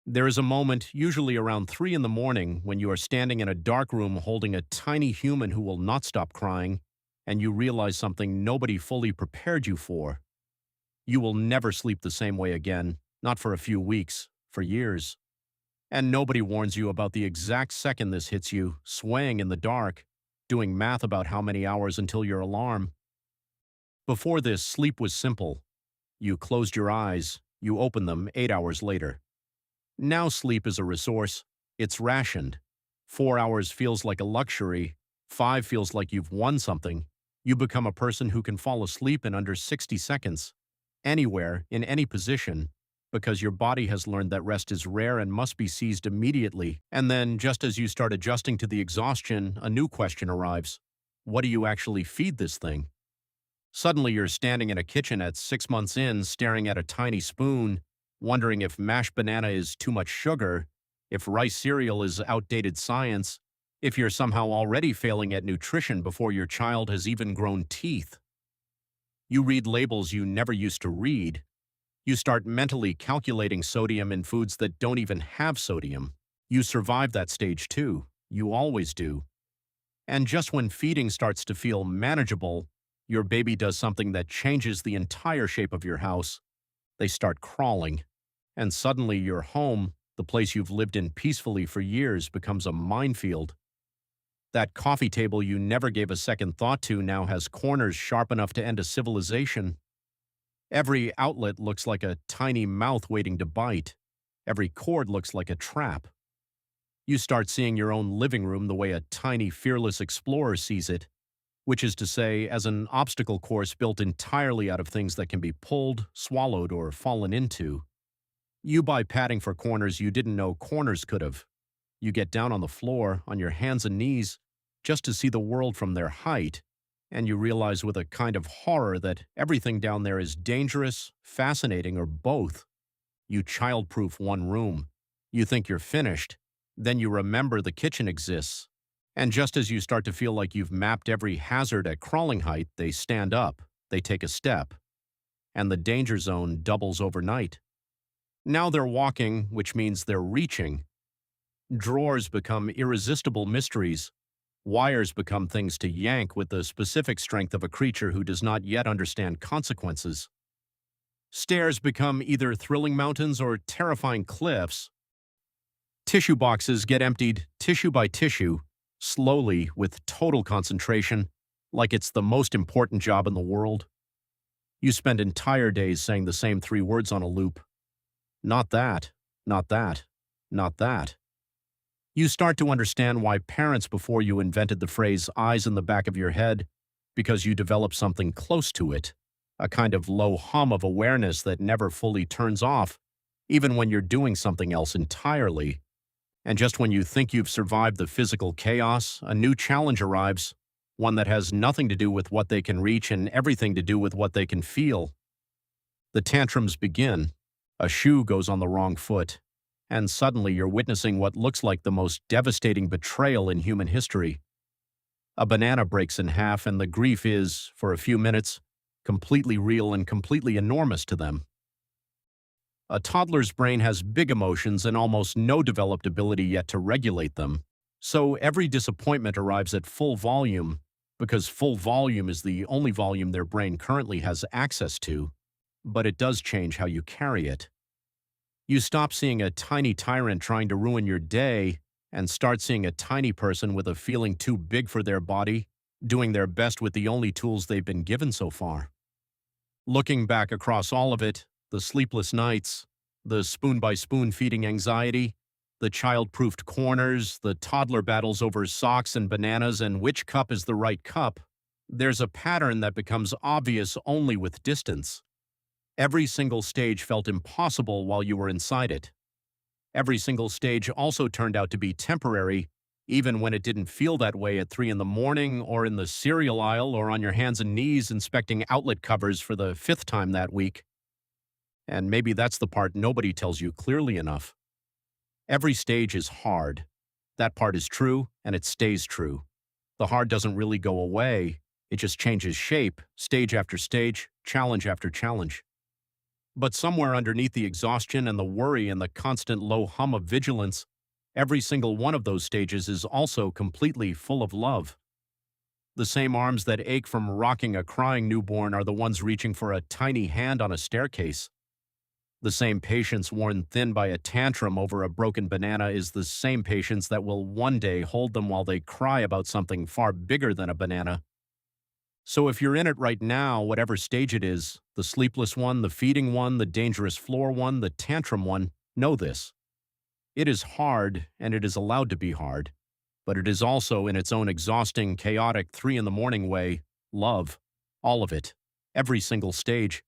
There is a moment, usually around 3 in the morning, when you are standing in a dark room holding a tiny human who will not stop crying, and you realize something nobody fully prepared you for. You will never sleep the same way again, not for a few weeks, for years. And nobody warns you about the exact second this hits you, swaying in the dark, doing math about how many hours until your alarm. Before this, sleep was simple. You closed your eyes, you opened them 8 hours later. Now sleep is a resource. It's rationed. 4 hours feels like a luxury. 5 feels like you've won something. You become a person who can fall asleep in under 60 seconds, anywhere, in any position, because your body has learned that rest is rare and must be seized immediately. And then, just as you start adjusting to the exhaustion, a new question arrives. What do you actually feed this thing? Suddenly you're standing in a kitchen at 6 months in, staring at a tiny spoon, wondering if mashed banana is too much sugar, if rice cereal is outdated science, if you're somehow already failing at nutrition before your child has even grown teeth. You read labels you never used to read. You start mentally calculating sodium in foods that don't even have sodium. You survive that stage too. You always do. And just when feeding starts to feel manageable, your baby does something that changes the entire shape of your house. They start crawling. And suddenly your home, the place you've lived in peacefully for years, becomes a minefield. That coffee table you never gave a second thought to now has corners sharp enough to end a civilization. Every outlet looks like a tiny mouth waiting to bite. Every cord looks like a trap. You start seeing your own living room the way a tiny, fearless explorer sees it, which is to say, as an obstacle course built entirely out of things that can be pulled, swallowed, or fallen into. You buy padding for corners you didn't know corners could have. You get down on the floor, on your hands and knees, just to see the world from their height, and you realize with a kind of horror that everything down there is dangerous, fascinating, or both. You childproof one room. You think you're finished. Then you remember the kitchen exists. And just as you start to feel like you've mapped every hazard at crawling height, they stand up, they take a step, and the danger zone doubles overnight. Now they're walking, which means they're reaching. Drawers become irresistible mysteries. Wires become things to yank with the specific strength of a creature who does not yet understand consequences. Stairs become either thrilling mountains or terrifying cliffs. Tissue boxes get emptied tissue by tissue, slowly, with total concentration, like it's the most important job in the world. You spend entire days saying the same 3 words on a loop. Not that, not that, not that. You start to understand why parents before you invented the phrase eyes in the back of your head, because you develop something close to it, a kind of low hum of awareness that never fully turns off, even when you're doing something else entirely. And just when you think you've survived the physical chaos, a new challenge arrives, one that has nothing to do with what they can reach and everything to do with what they can feel. The tantrums begin. A shoe goes on the wrong foot, and suddenly you're witnessing what looks like the most devastating betrayal in human history. A banana breaks in half, and the grief is, for a few minutes, completely real and completely enormous to them. A toddler's brain has big emotions and almost no developed ability yet to regulate them. So every disappointment arrives at full volume, because full volume is the only volume their brain currently has access to, but it does change how you carry it. You stop seeing a tiny tyrant trying to ruin your day and start seeing a tiny person with a feeling too big for their body, doing their best with the only tools they've been given so far. Looking back across all of it, the sleepless nights, the spoon-by-spoon feeding anxiety, the child-proofed corners, the toddler battles over socks and bananas and which cup is the right cup, there's a pattern that becomes obvious only with distance. Every single stage felt impossible while you were inside it. Every single stage also turned out to be temporary, even when it didn't feel that way at 3 in the morning or in the cereal aisle or on your hands and knees inspecting outlet covers for the 5th time that week. And maybe that's the part nobody tells you clearly enough. Every stage is hard. That part is true, and it stays true. The hard doesn't really go away. It just changes shape, stage after stage, challenge after challenge. But somewhere underneath the exhaustion and the worry and the constant low hum of vigilance, every single one of those stages is also completely full of love. The same arms that ache from rocking a crying newborn are the ones reaching for a tiny hand on a staircase. The same patience worn thin by a tantrum over a broken banana is the same patience that will one day hold them while they cry about something far bigger than a banana. So if you're in it right now, whatever stage it is, the sleepless one, the feeding one, the dangerous floor one, the tantrum one, know this. It is hard, and it is allowed to be hard, but it is also, in its own exhausting, chaotic 3 in the morning way, love. All of it. Every single stage.